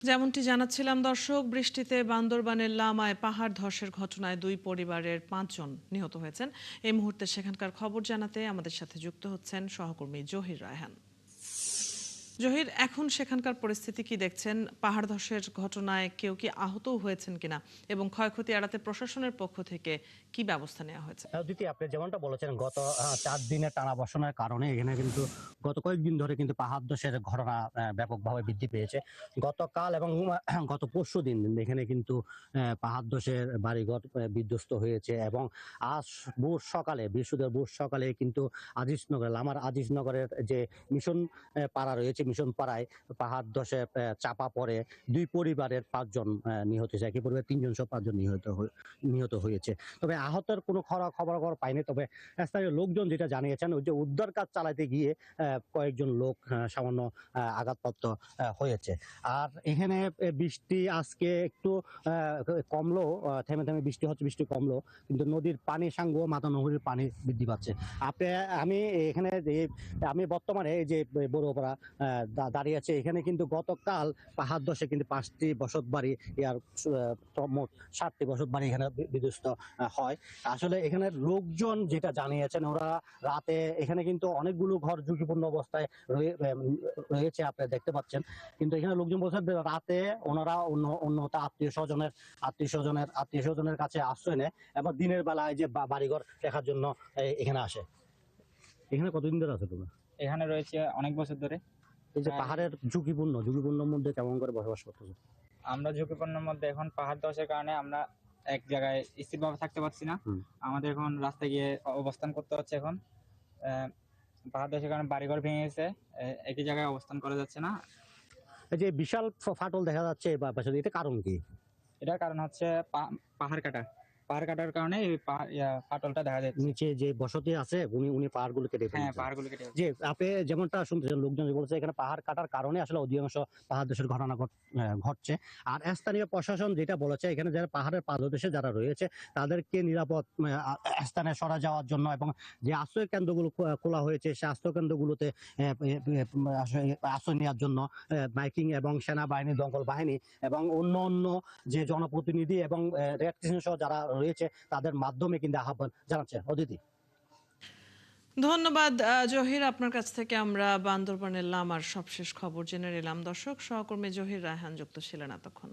যেমনটি জানাচ্ছিলাম দর্শক, বৃষ্টিতে বান্দরবানের লামায় পাহাড় ধসের ঘটনায় 2 পরিবারের 5 জন নিহত হয়েছেন। এই মুহূর্তে সেখানকার খবর জানাতে আমাদের সাথে যুক্ত হচ্ছেন সহকর্মী জহির রায়হান। জহির, এখন সেখানকার পরিস্থিতি কি দেখছেন? পাহাড় ধসের ঘটনায় কেউ কি আহতও হয়েছেন কিনা এবং ক্ষয়ক্ষতি এড়াতে প্রশাসনের পক্ষ থেকে কি ব্যবস্থা নেওয়া হয়েছে? অদিতি, আপনি যেমনটা বলেছেন, গত 4 দিনের টানা বর্ষণের কারণে এখানে কিন্তু গত কয়েকদিন ধরে কিন্তু পাহাড় ধসের ঘটনা ব্যাপকভাবে বৃদ্ধি পেয়েছে। গতকাল এবং গত পরশুদিন এখানে কিন্তু পাহাড় ধসের বাড়িঘর বিধ্বস্ত হয়েছে এবং আজ বৃহস্পতিবার ভোর সকালে কিন্তু লামার আজিজনগরের যে মিশন পাড়া রয়েছে, মিশন পাড়ায় পাহাড় ধসে চাপা পড়ে 2 পরিবারের 5 জন নিহত হয়েছে। একই পরিবারের 3 জন সহ 5 জন নিহত হয়েছে। তবে আহতের কোনো খবর পাইনি। তবে স্থানীয় লোকজন যেটা জানিয়েছেন, ওই যে উদ্ধার কাজ চালাতে গিয়ে কয়েকজন লোক সামান্য আঘাতপ্রাপ্ত হয়েছে। আর এখানে বৃষ্টি আজকে একটু কমলো, থেমে থেমে বৃষ্টি হচ্ছে, বৃষ্টি কমলো, কিন্তু নদীর পানি সাঙ্গো মাথা নদীর পানি বৃদ্ধি পাচ্ছে। আপনি আমি এখানে আমি বর্তমানে এই যে বড়পাড়া দাঁড়িয়ে আছে, এখানে কিন্তু গতকাল পাহাড় ধসে কিন্তু 5টি বসত বাড়ি আর মোট 7টি বসত বাড়ি এখানে বিধ্বস্ত হয়। আসলে এখানে লোকজন যেটা জানিয়েছেন, ওরা রাতে এখানে কিন্তু অনেকগুলো ঘর ঝুঁকিপূর্ণ অবস্থায় রয়েছে, আপনারা দেখতে পাচ্ছেন। কিন্তু এখানে লোকজন বলছেন যে রাতে ওনারা অন্য আত্মীয় স্বজনের কাছে আশ্রয় নেয় এবং দিনের বেলায় যে বাড়িঘর দেখার জন্য এখানে আসে। এখানে কতদিন ধরে আছে তোমরা? এখানে রয়েছে অনেক বছর ধরে। এই যে পাহাড়ের ঝুঁকিপূর্ণ মধ্যে কেমন করে বসবাস করতেছো? আমরা ঝুঁকিপূর্ণের মধ্যে, এখন পাহাড় ধসের কারণে আমরা এক জায়গায় স্থিরভাবে থাকতে পারছি না। আমাদের এখন রাস্তায় গিয়ে অবস্থান করতে হচ্ছে। এখন পাহাড় ধসের কারণে বাড়িঘর ভেঙে গেছে, একই জায়গায় অবস্থান করা যাচ্ছে না। এই যে বিশাল ফাটল দেখা যাচ্ছে বা এটা কারণ কি? এটার কারণ হচ্ছে পাহাড় কাটার কারণে এই ফাটলটা দেখা যাচ্ছে। নিচে যে বসতি আছে উনি উনি পাহাড়গুলো কেটে হ্যাঁ, ফেলছেন। পাহাড়গুলো কেটে যাচ্ছে। যে আপনি যেমনটা শুনতেছেন, লোকজন বলছে এখানে পাহাড় কাটার কারণে আসলে অধিকাংশ পাহাড় ধসের ঘটনা ঘটছে। আর স্থানীয় প্রশাসন যেটা বলেছে, এখানে যারা পাহাড়ের পাদদেশে যারা রয়েছে তাদেরকে নিরাপদ স্থানে সরা যাওয়ার জন্য এবং যে আশ্রয় কেন্দ্রগুলো খোলা হয়েছে, সেই আশ্রয় কেন্দ্রগুলোতে আশ্রয় নেওয়ার জন্য মাইকিং এবং সেনাবাহিনী, দমকল বাহিনী এবং অন্য যে জনপ্রতিনিধি এবং রেড ক্রিসেন্ট সহ যারা রয়েছে তাদের মাধ্যমে কিন্তু আহ্বান জানাচ্ছে। অদিতি, ধন্যবাদ জহির, আপনার কাছ থেকে আমরা বান্দরবানের লামার সবশেষ খবর জেনে নিলাম। দর্শক, সহকর্মী জহির রায়হান যুক্ত ছিলেন এতক্ষণ।